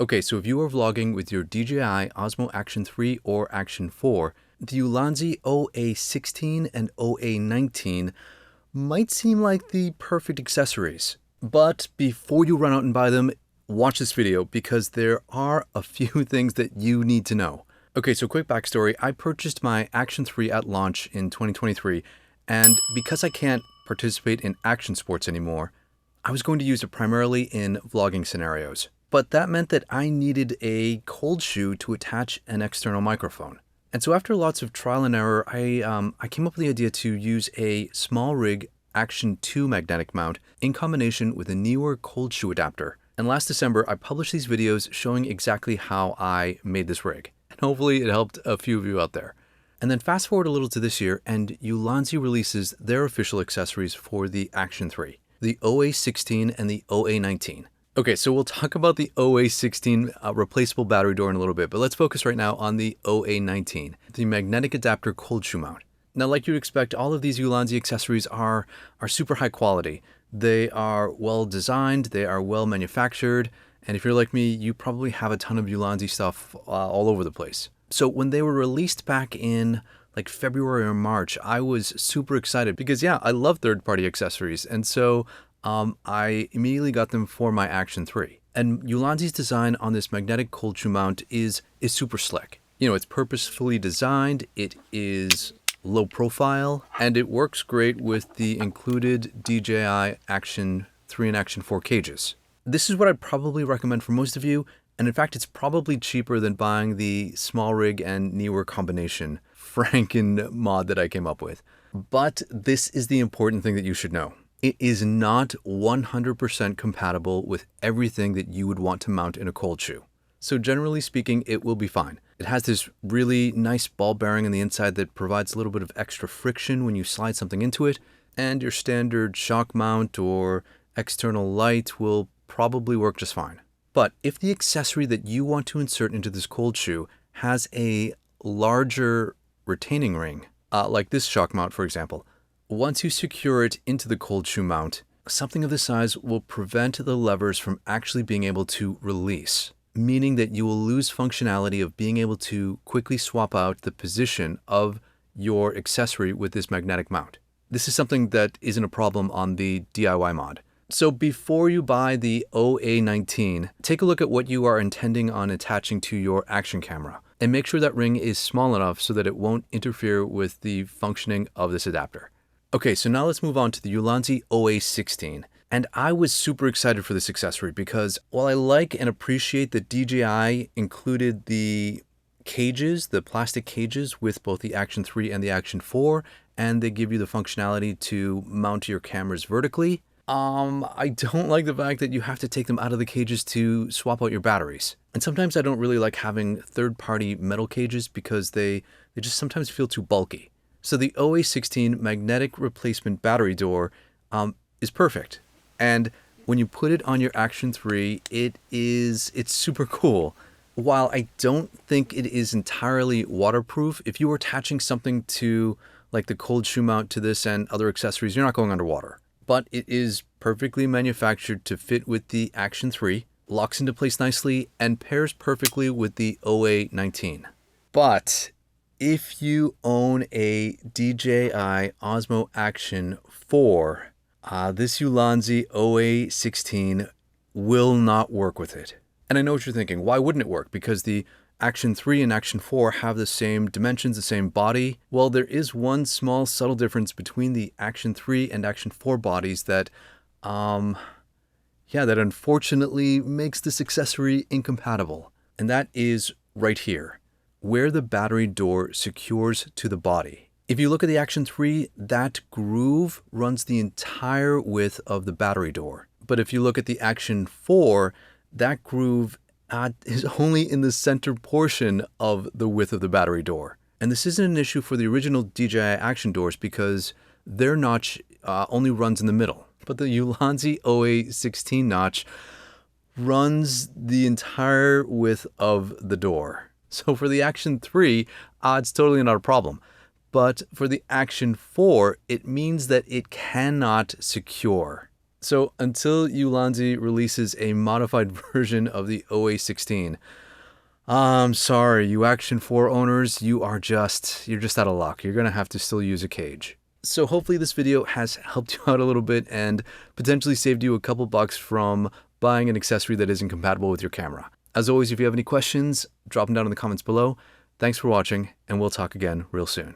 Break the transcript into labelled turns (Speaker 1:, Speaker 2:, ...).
Speaker 1: Okay, so if you are vlogging with your DJI Osmo Action 3 or Action 4, the Ulanzi OA16 and OA19 might seem like the perfect accessories. But before you run out and buy them, watch this video because there are a few things that you need to know. Okay, so quick backstory. I purchased my Action 3 at launch in 2023, and because I can't participate in action sports anymore, I was going to use it primarily in vlogging scenarios. But that meant that I needed a cold shoe to attach an external microphone. And so after lots of trial and error, I came up with the idea to use a small rig Action 2 magnetic mount in combination with a newer cold shoe adapter. And last December, I published these videos showing exactly how I made this rig. And hopefully it helped a few of you out there. And then fast forward a little to this year, and Ulanzi releases their official accessories for the Action 3, the OA16 and the OA19. Okay, so we'll talk about the OA16 replaceable battery door in a little bit, but let's focus right now on the OA19, the magnetic adapter cold shoe mount. Now, like you'd expect, all of these Ulanzi accessories are super high quality. They are well designed, they are well manufactured, and if you're like me, you probably have a ton of Ulanzi stuff all over the place. So when they were released back in like February or March, I was super excited because yeah, I love third-party accessories, and so I immediately got them for my Action 3. And Ulanzi's design on this magnetic cold shoe mount is super slick. You know, it's purposefully designed, it is low profile, and it works great with the included DJI Action 3 and Action 4 cages. This is what I'd probably recommend for most of you, and in fact, it's probably cheaper than buying the small rig and newer combination Franken mod that I came up with. But this is the important thing that you should know. It is not 100% compatible with everything that you would want to mount in a cold shoe. So generally speaking, it will be fine. It has this really nice ball bearing on the inside that provides a little bit of extra friction when you slide something into it, and your standard shock mount or external light will probably work just fine. But if the accessory that you want to insert into this cold shoe has a larger retaining ring, like this shock mount, for example, once you secure it into the cold shoe mount, something of this size will prevent the levers from actually being able to release, meaning that you will lose functionality of being able to quickly swap out the position of your accessory with this magnetic mount. This is something that isn't a problem on the DIY mod. So before you buy the OA19, take a look at what you are intending on attaching to your action camera, and make sure that ring is small enough so that it won't interfere with the functioning of this adapter. Okay, so now let's move on to the Ulanzi OA16. And I was super excited for this accessory because while I like and appreciate that DJI included the cages, the plastic cages with both the Action 3 and the Action 4, and they give you the functionality to mount your cameras vertically, I don't like the fact that you have to take them out of the cages to swap out your batteries. And sometimes I don't really like having third-party metal cages because they just sometimes feel too bulky. So the OA16 magnetic replacement battery door is perfect. And when you put it on your Action 3, it's super cool. While I don't think it is entirely waterproof, if you were attaching something to like the cold shoe mount to this and other accessories, you're not going underwater. But it is perfectly manufactured to fit with the Action 3, locks into place nicely, and pairs perfectly with the OA19. But if you own a DJI Osmo Action 4, this Ulanzi OA16 will not work with it. And I know what you're thinking, why wouldn't it work? Because the Action 3 and Action 4 have the same dimensions, the same body. Well, there is one small subtle difference between the Action 3 and Action 4 bodies that, that unfortunately makes this accessory incompatible. And that is right here, where the battery door secures to the body. If you look at the Action 3, that groove runs the entire width of the battery door. But if you look at the Action 4, that groove is only in the center portion of the width of the battery door. And this isn't an issue for the original DJI Action doors because their notch only runs in the middle. But the Ulanzi OA16 notch runs the entire width of the door. So for the Action 3, it's totally not a problem. But for the Action 4, it means that it cannot secure So until Ulanzi releases a modified version of the OA-16, I'm sorry, you Action 4 owners, you're just out of luck. You're gonna have to still use a cage. So hopefully this video has helped you out a little bit and potentially saved you a couple bucks from buying an accessory that isn't compatible with your camera. As always, if you have any questions, drop them down in the comments below. Thanks for watching, and we'll talk again real soon.